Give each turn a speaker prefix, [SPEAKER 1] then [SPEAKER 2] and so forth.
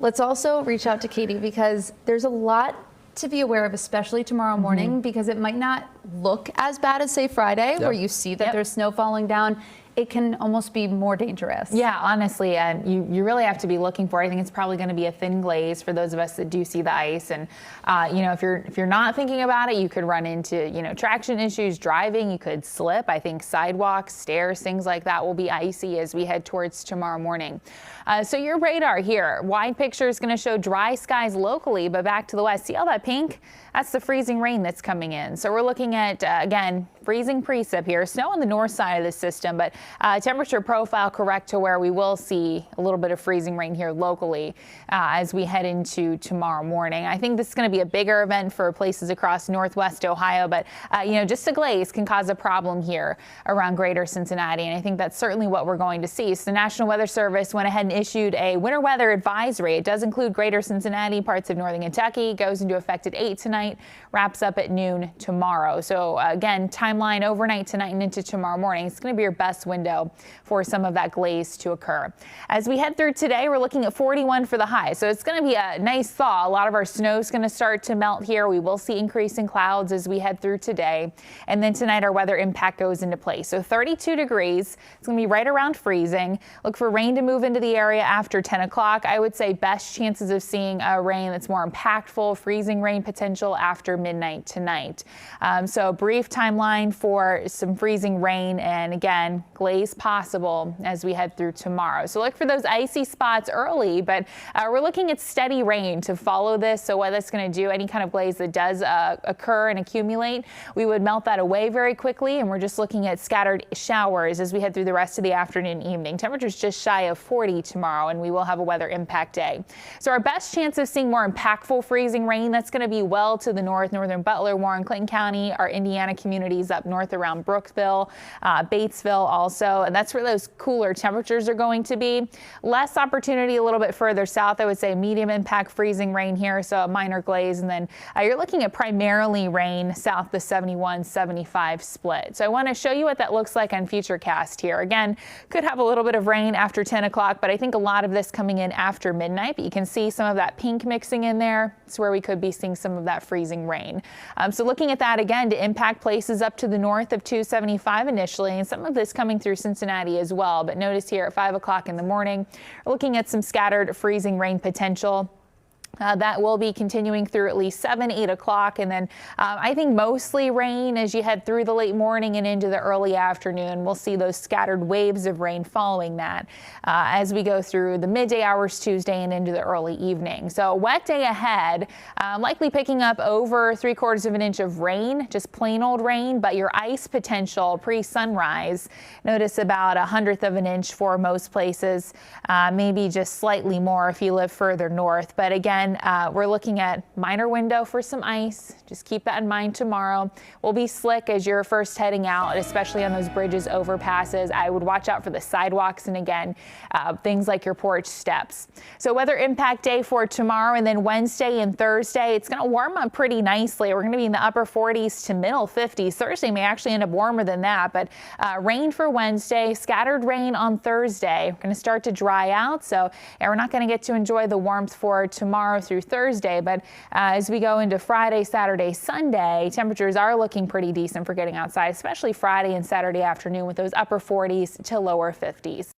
[SPEAKER 1] Let's also reach out to Katie because there's a lot to be aware of, especially tomorrow morning, because it might not look as bad as, say, Friday, where you see that there's snow falling down. It can almost be more dangerous.
[SPEAKER 2] Yeah, honestly, and you really have to be looking for, I think it's probably going to be a thin glaze for those of us that do see the ice. And, if you're not thinking about it, you could run into, traction issues driving. You could slip. I think sidewalks, stairs, things like that will be icy as we head towards tomorrow morning. So your radar here, wide picture is going to show dry skies locally, but back to the west. See all that pink? That's the freezing rain that's coming in. So we're looking at, again, freezing precip here. Snow on the north side of the system, but temperature profile correct to where we will see a little bit of freezing rain here locally as we head into tomorrow morning. I think this is going to be a bigger event for places across northwest Ohio, but just a glaze can cause a problem here around greater Cincinnati, and I think that's certainly what we're going to see. So the National Weather Service went ahead and issued a winter weather advisory. It does include greater Cincinnati, parts of northern Kentucky, goes into effect at 8 tonight, wraps up at noon tomorrow. So again, timeline overnight tonight and into tomorrow morning. It's going to be your best window for some of that glaze to occur. As we head through today, we're looking at 41 for the high. So it's going to be a nice thaw. A lot of our snow is going to start to melt here. We will see increasing clouds as we head through today. And then tonight our weather impact goes into place. So 32 degrees. It's going to be right around freezing. Look for rain to move into the area after 10 o'clock. I would say best chances of seeing a rain that's more impactful, freezing rain potential after midnight tonight. So brief timeline for some freezing rain and again, glaze possible as we head through tomorrow. So look for those icy spots early, but we're looking at steady rain to follow this. So what that's going to do, any kind of glaze that does occur and accumulate, we would melt that away very quickly. And we're just looking at scattered showers as we head through the rest of the afternoon and evening. Temperatures just shy of 40 tomorrow, and we will have a weather impact day. So our best chance of seeing more impactful freezing rain, that's going to be well to the north, northern Butler, Warren, Clinton County, our Indiana communities up north around Brooksville, Batesville also. And that's where those cooler temperatures are going to be. Less opportunity a little bit further south. I would say medium impact freezing rain here, so a minor glaze. And then you're looking at primarily rain south the 71-75 split. So I want to show you what that looks like on Futurecast here. Again, could have a little bit of rain after 10 o'clock, but I think a lot of this coming in after midnight. But you can see some of that pink mixing in there. It's where we could be seeing some of that freezing rain. So looking at that again to impact places up to the north of 275 initially, and some of this coming through Cincinnati as well. But notice here at 5 o'clock in the morning, we're looking at some scattered freezing rain potential. That will be continuing through at least 7, 8 o'clock. And then I think mostly rain as you head through the late morning and into the early afternoon. We'll see those scattered waves of rain following that as we go through the midday hours Tuesday and into the early evening. So wet day ahead, likely picking up over 3/4 of an inch of rain, just plain old rain, but your ice potential pre-sunrise, notice about 1/100 of an inch for most places, maybe just slightly more if you live further north. But again, we're looking at minor window for some ice. Just keep that in mind tomorrow. We'll be slick as you're first heading out, especially on those bridges, overpasses. I would watch out for the sidewalks and again, things like your porch steps. So weather impact day for tomorrow and then Wednesday and Thursday, it's going to warm up pretty nicely. We're going to be in the upper 40s to middle 50s. Thursday may actually end up warmer than that, but rain for Wednesday, scattered rain on Thursday. We're going to start to dry out, so we're not going to get to enjoy the warmth for tomorrow through Thursday, but as we go into Friday, Saturday, Sunday, temperatures are looking pretty decent for getting outside, especially Friday and Saturday afternoon with those upper 40s to lower 50s.